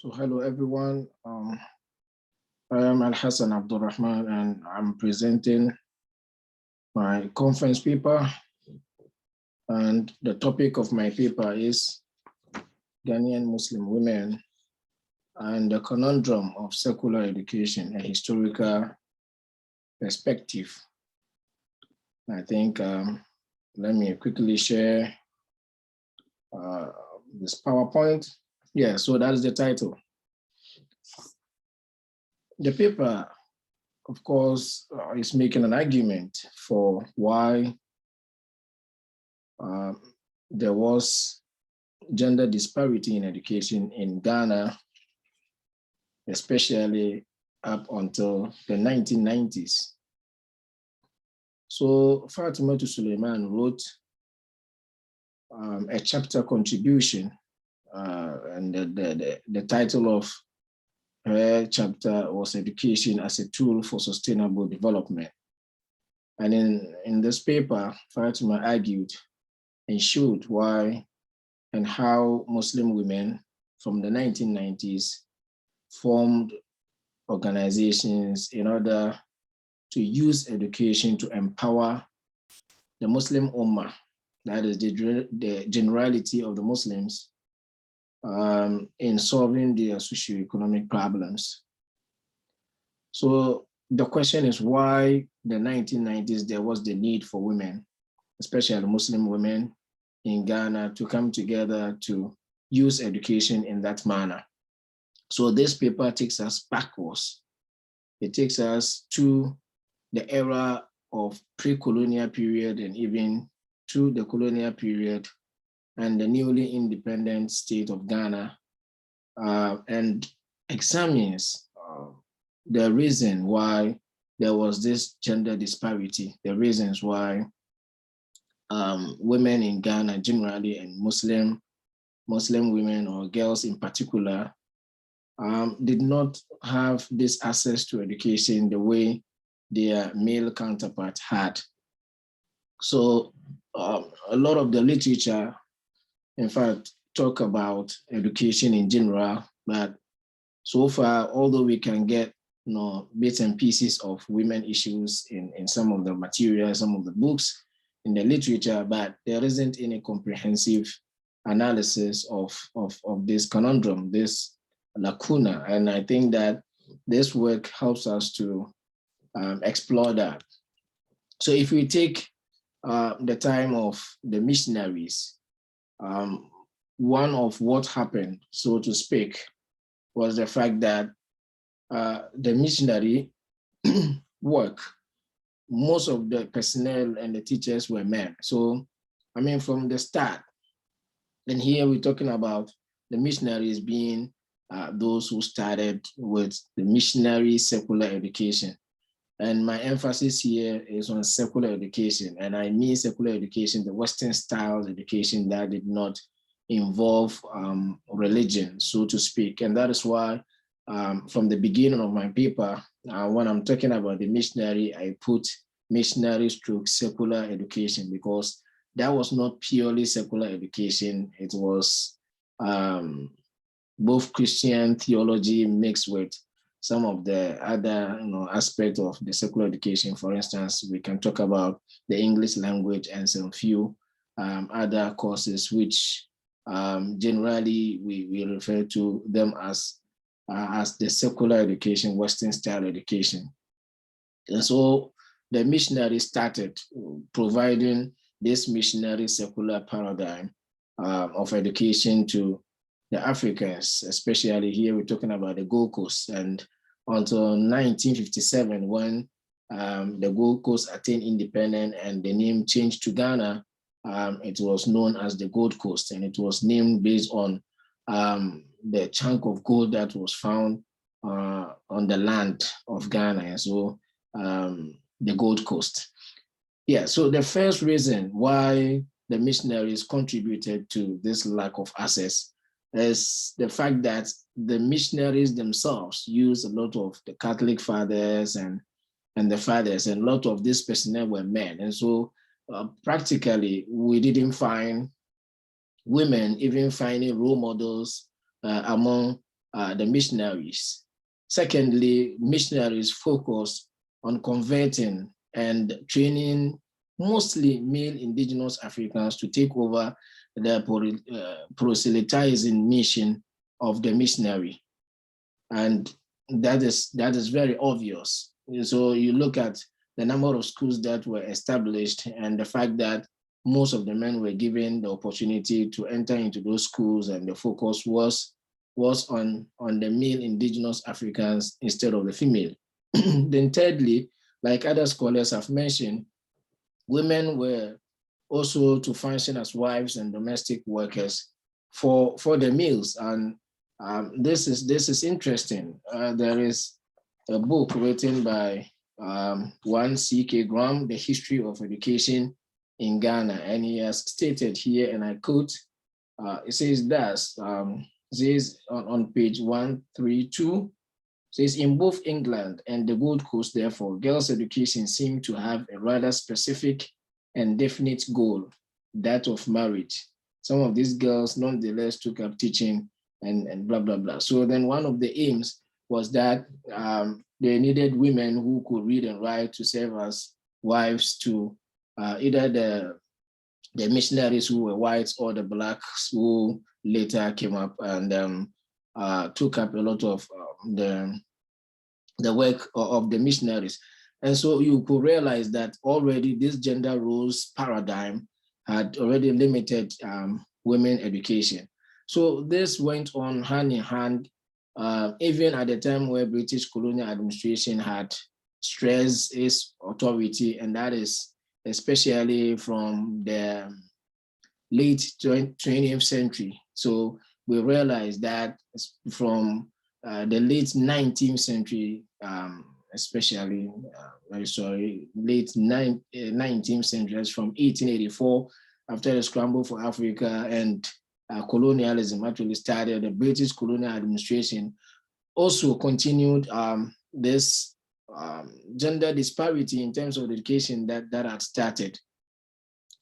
So hello everyone. I am Alhassan Abdul Rahman and I'm presenting my conference paper, and the topic of my paper is Ghanaian Muslim women and the conundrum of secular education, a historical perspective. I think let me quickly share this PowerPoint. Yeah, so that is the title. The paper, of course, is making an argument for why there was gender disparity in education in Ghana, especially up until the 1990s. So Fatima Suleiman wrote a chapter contribution, and the title of her chapter was Education as a Tool for Sustainable Development. And in this paper, Fatima argued and showed why and how Muslim women from the 1990s formed organizations in order to use education to empower the Muslim Ummah, that is the generality of the Muslims, in solving their socioeconomic problems. So the question is why the 1990s there was the need for women, especially Muslim women in Ghana, to come together to use education in that manner. So this paper takes us backwards. It takes us to the era of pre-colonial period and even to the colonial period and the newly independent state of Ghana, and examines the reason why there was this gender disparity, the reasons why women in Ghana generally and Muslim women or girls in particular did not have this access to education the way their male counterpart had. So a lot of the literature, in fact, talk about education in general, but so far, although we can get bits and pieces of women issues in some of the material, some of the books in the literature, but there isn't any comprehensive analysis of this conundrum, this lacuna. And I think that this work helps us to explore that. So if we take the time of the missionaries, one of what happened, so to speak, was the fact that the missionary work, most of the personnel and the teachers were men. So, I mean, from the start, and here we're talking about the missionaries being those who started with the missionary secular education. And my emphasis here is on secular education. And I mean secular education, the Western style education that did not involve religion, so to speak. And that is why from the beginning of my paper, when I'm talking about the missionary, I put missionary stroke secular education, because that was not purely secular education. It was both Christian theology mixed with some of the other aspects of the secular education. For instance, we can talk about the English language and some few other courses, which generally we refer to them as the secular education, Western style education. And so the missionary started providing this missionary secular paradigm of education to the Africans, especially here we're talking about the Gold Coast. And until 1957, when the Gold Coast attained independence and the name changed to Ghana, it was known as the Gold Coast, and it was named based on the chunk of gold that was found on the land of Ghana, and so the Gold Coast. Yeah, so the first reason why the missionaries contributed to this lack of access is the fact that the missionaries themselves used a lot of the Catholic fathers and the fathers, and a lot of these personnel were men. And so practically, we didn't find women even finding role models among the missionaries. Secondly, missionaries focused on converting and training mostly male indigenous Africans to take over the proselytizing mission of the missionary. And that is very obvious. So you look at the number of schools that were established and the fact that most of the men were given the opportunity to enter into those schools, and the focus was on the male indigenous Africans instead of the female. Then thirdly, like other scholars have mentioned, women were also to function as wives and domestic workers for the males. And this is interesting. There is a book written by one C.K. Graham, The History of Education in Ghana, and he has stated here, and I quote, it says thus, it says on page 132, says, in both England and the Gold Coast, therefore, girls' education seemed to have a rather specific and definite goal, that of marriage. Some of these girls nonetheless took up teaching and blah, blah, blah. So then one of the aims was that they needed women who could read and write to serve as wives to either the missionaries who were whites or the blacks who later came up and took up a lot of the work of the missionaries. And so you could realize that already this gender roles paradigm had already limited women education. So this went on hand in hand, even at the time where British colonial administration had stressed its authority, and that is especially from the late 20th century. So we realized that from the late 19th century, especially, late 19th century, from 1884, after the scramble for Africa and colonialism actually started, the British colonial administration also continued this gender disparity in terms of education that had started.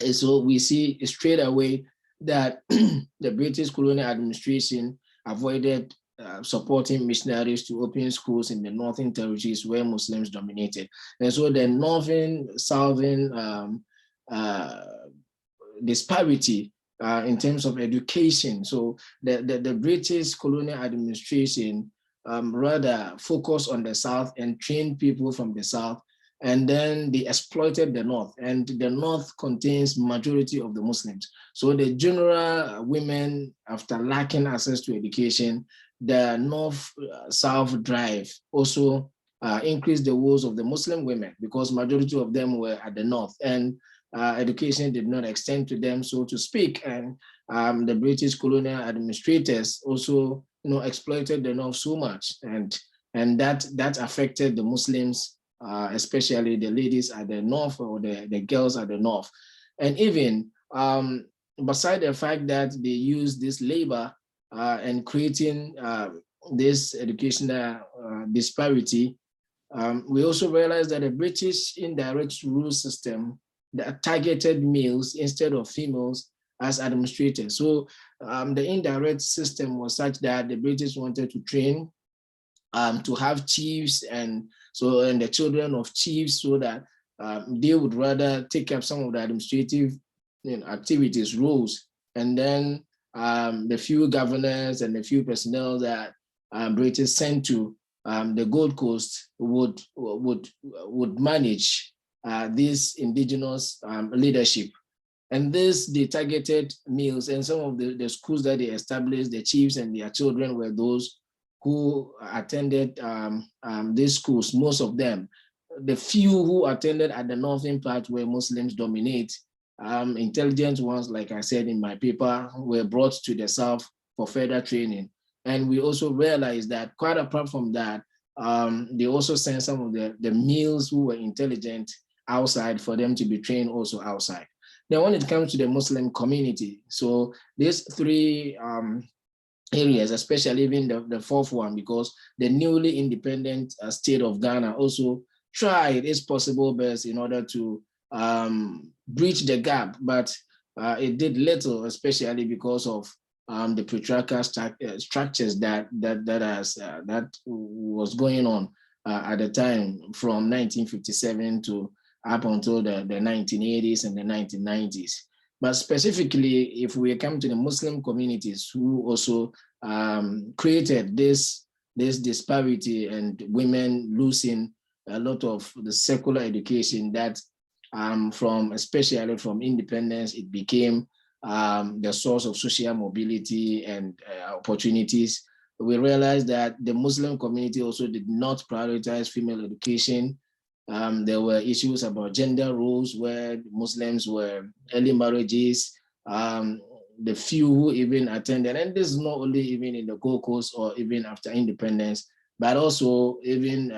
And so we see straight away that the British colonial administration avoided supporting missionaries to open schools in the northern territories where Muslims dominated. And so the northern-southern disparity in terms of education. So the British colonial administration rather focused on the South and trained people from the South, and then they exploited the North, and the North contains majority of the Muslims. So the general women, after lacking access to education, the North-South drive also increased the woes of the Muslim women, because majority of them were at the North, and education did not extend to them, so to speak. And the British colonial administrators also, exploited the North so much, and that affected the Muslims, especially the ladies at the North, or the girls at the North. And even beside the fact that they use this labor and creating this educational disparity, we also realize that the British indirect rule system that targeted males instead of females as administrators. So the indirect system was such that the British wanted to train to have chiefs and the children of chiefs, so that they would rather take up some of the administrative activities, roles, and then the few governors and the few personnel that British sent to the Gold Coast would manage this indigenous leadership. And this, they targeted males, and some of the schools that they established, the chiefs and their children were those who attended these schools, most of them. The few who attended at the northern part where Muslims dominate, intelligent ones, like I said in my paper, were brought to the South for further training. And we also realized that, quite apart from that, they also sent some of the males who were intelligent outside for them to be trained also outside. Then when it comes to the Muslim community, so these three areas, especially even the fourth one, because the newly independent state of Ghana also tried its possible best in order to bridge the gap, but it did little, especially because of the patriarchal structures that was going on at the time from 1957 to up until the 1980s and the 1990s. But specifically, if we come to the Muslim communities who also created this disparity and women losing a lot of the secular education that especially from independence, it became the source of social mobility and opportunities. We realized that the Muslim community also did not prioritize female education. There were issues about gender roles where Muslims were early marriages, the few who even attended, and this is not only even in the Gold Coast or even after independence, but also even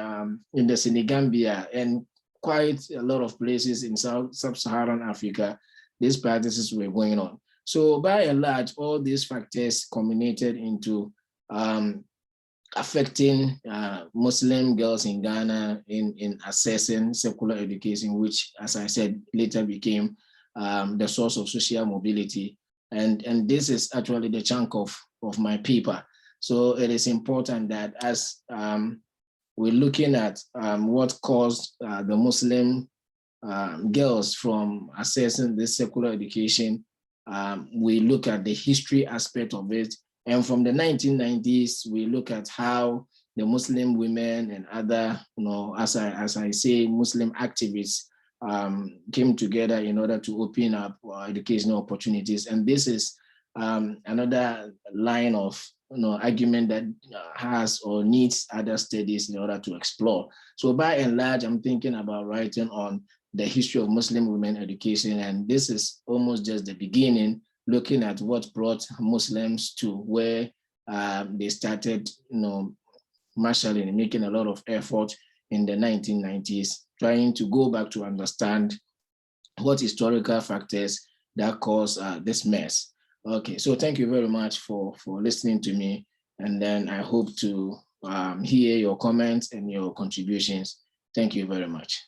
in the Senegambia and quite a lot of places in sub-Saharan Africa, these practices were going on. So by and large, all these factors culminated into affecting Muslim girls in Ghana in accessing secular education, which, as I said, later became the source of social mobility. And this is actually the chunk of my paper. So it is important that as we're looking at what caused the Muslim girls from accessing this secular education, we look at the history aspect of it. And from the 1990s, we look at how the Muslim women and other, as I say, Muslim activists came together in order to open up educational opportunities. And this is another line of argument that has or needs other studies in order to explore. So by and large, I'm thinking about writing on the history of Muslim women education. And this is almost just the beginning, looking at what brought Muslims to where they started, marshalling and making a lot of effort in the 1990s, trying to go back to understand what historical factors that caused this mess. Okay, so thank you very much for listening to me. And then I hope to hear your comments and your contributions. Thank you very much.